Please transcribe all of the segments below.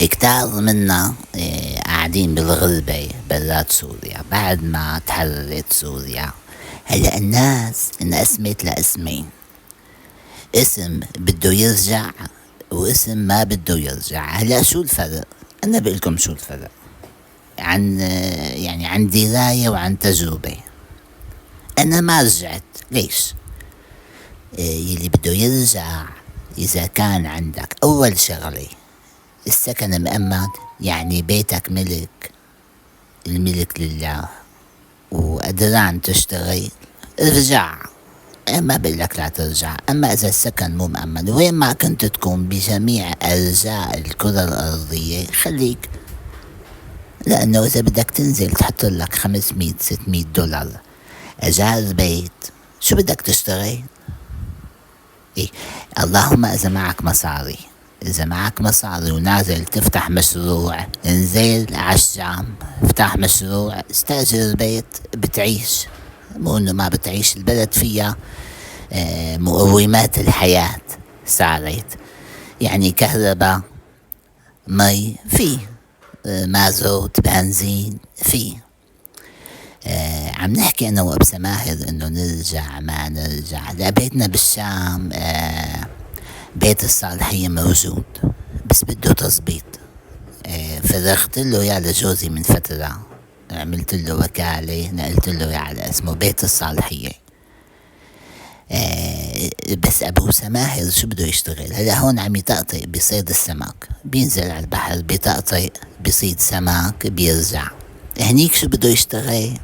كتار منا قاعدين بالغربة برات سوريا بعد ما تحررت سوريا. هلا الناس انقسمت لاسمين: اسم بده يرجع واسم ما بده يرجع. هلا شو الفرق؟ انا بقلكم شو الفرق عن يعني عن دراية وعن تجربة. انا ما رجعت. ليش؟ يلي بده يرجع اذا كان عندك اول شغلة السكن مأمن، يعني بيتك ملك، الملك لله، وقدران تشتغل، ارجع. ما بقلك لا ترجع. اما اذا السكن مو مأمن وين ما كنت تكون بجميع ارجاء الكرة الارضية خليك، لانه اذا بدك تنزل تحط لك 500 600 دولار اجار بيت، شو بدك تشتغل؟ إيه؟ اللهم اذا معك مصاري. إذا معك مصاري ونازل تفتح مشروع، انزل عالشام افتح مشروع، استأجر بيت بتعيش. مو إنه ما بتعيش. البلد فيها مقومات الحياة صارت، يعني كهرباء، مي، في مازوت، بنزين، في عم نحكي أنا وأب سماهر إنه نرجع ما نرجع. لا، بيتنا بالشام بيت الصالحية موجود بس بده تظبيط. فرغت له يا لجوزي من فترة، عملت له وكالة، نقلت له على اسمه بيت الصالحية. بس ابو سماهر شو بده يشتغل؟ هلا هون عم يطقطق بصيد السمك، بينزل على البحر بيطقطق بصيد سمك بيرجع. هنيك شو بده يشتغل؟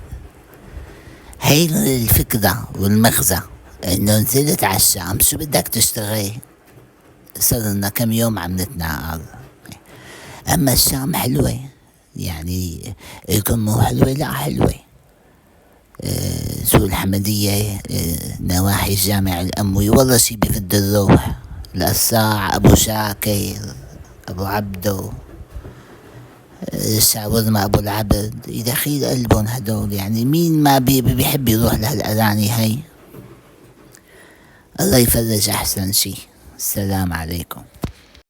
هي الفكرة والمغزى، انه نزلت على الشام شو بدك تشتغل؟ صرنا كم يوم عم نتناقض. اما الشام حلوة، يعني الكم مو حلوة؟ لا حلوة. سوق الحمدية، نواحي الجامع الأموي، والله شي بفد الروح. القصاع، أبو شاكر، أبو عبدو، الشاورما أبو العبد، يدخيل قلبهم هدول. يعني مين ما بيحب يروح لهالأغاني هاي؟ الله يفرج أحسن شي. السلام عليكم.